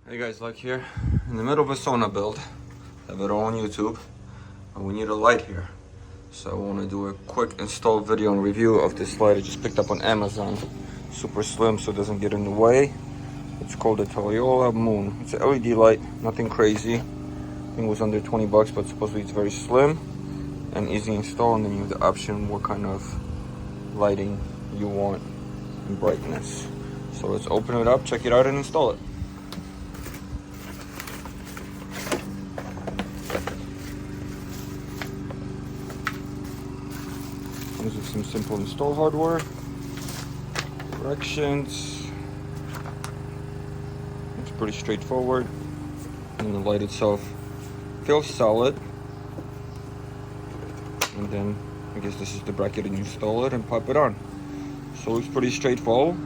Hey guys, LechK here. In the middle of a sauna build. Have it all on YouTube. And we need a light here. So I want to do a quick install video and review of this light I just picked up on Amazon. Super slim so it doesn't get in the way. It's called the TALOYA Moon. It's an LED light, nothing crazy. I think it was under 20 bucks, but supposedly it's very slim and easy install. And then you have the option what kind of lighting you want and brightness. So let's open it up, check it out, and install it. Comes with some simple install hardware, directions. It's pretty straightforward, and the light itself feels solid. And then I guess this is the bracket, and you install it and pop it on. So it's pretty straightforward.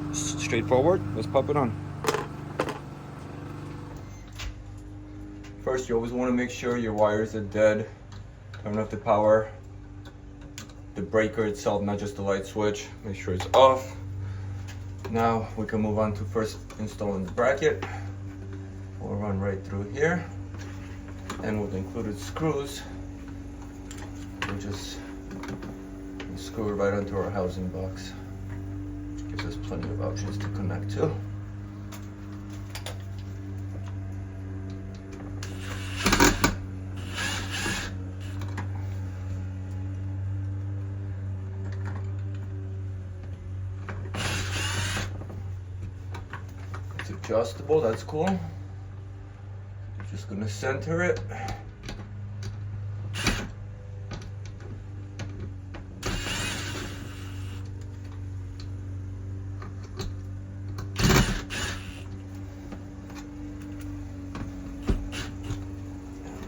Let's pop it on. First, you always want to make sure your wires are dead. Turn off the power, the breaker itself, not just the light switch. Make sure it's off. Now we can move on to first installing the bracket. We'll run right through here, and with included screws, we'll just screw it right onto our housing box. Gives us plenty of options to connect to. It's adjustable, that's cool. You're just gonna center it.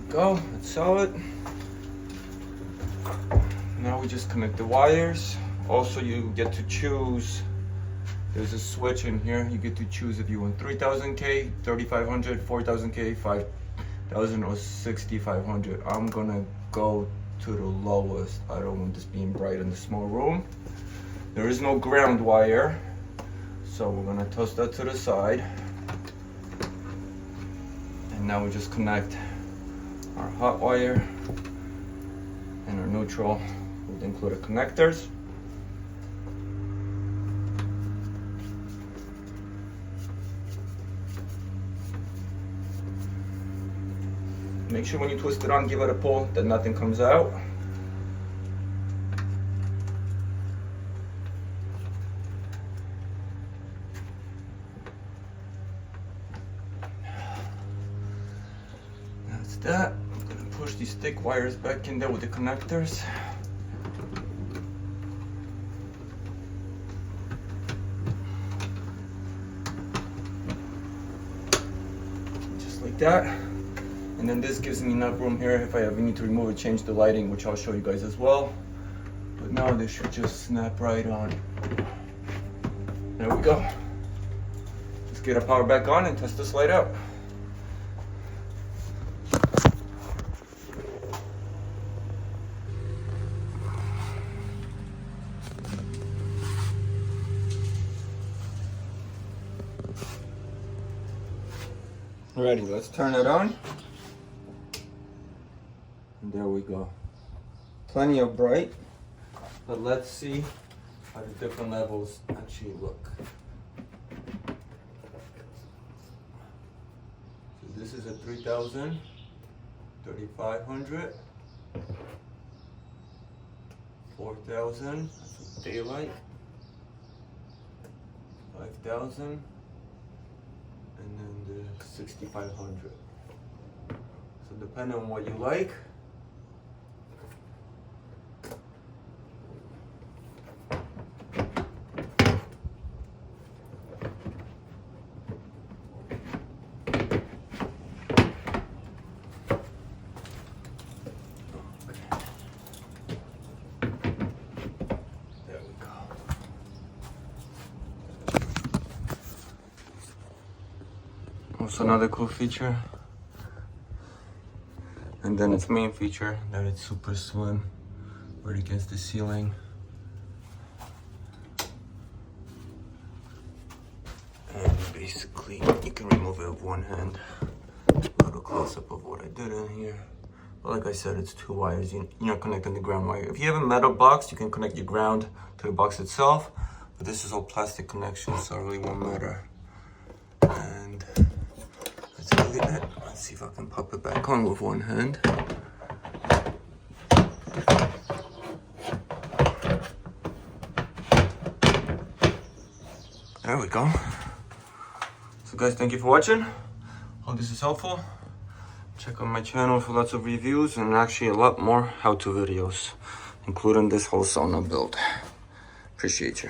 Go, it's solid. Now we just connect the wires. Also, you get to choose, there's a switch in here. You get to choose if you want 3000K, 3500, 4000K, 5000, or 6500. I'm gonna go to the lowest. I don't want this being bright in the small room. There is no ground wire, so we're gonna toss that to the side. And now we just connect our hot wire and our neutral with included connectors. Make sure when you twist it on, give it a pull that nothing comes out. That's that. I'm gonna push these thick wires back in there with the connectors. Just like that. And then this gives me enough room here if I ever need to remove or change the lighting, which I'll show you guys as well. But now this should just snap right on. There we go. Let's get our power back on and test this light out. Alrighty, let's turn it on. And there we go. Plenty of bright, but let's see how the different levels actually look. So this is a 3000, 3500, 4000, that's a daylight, 5000, and then the 6500. So depending on what you like, also another cool feature, and then its main feature that it's super slim right against the ceiling. And basically you can remove it with one hand. A little close-up of what I did in here. But like I said, it's 2 wires. You're not connecting the ground wire. If you have a metal box, you can connect your ground to the box itself. But this is all plastic connections, so it really won't matter. And that's really it. Let's see if I can pop it back on with one hand. There we go. So guys, thank you for watching. Hope this is helpful. Check out my channel for lots of reviews and actually a lot more how-to videos, including this whole sauna build. Appreciate you.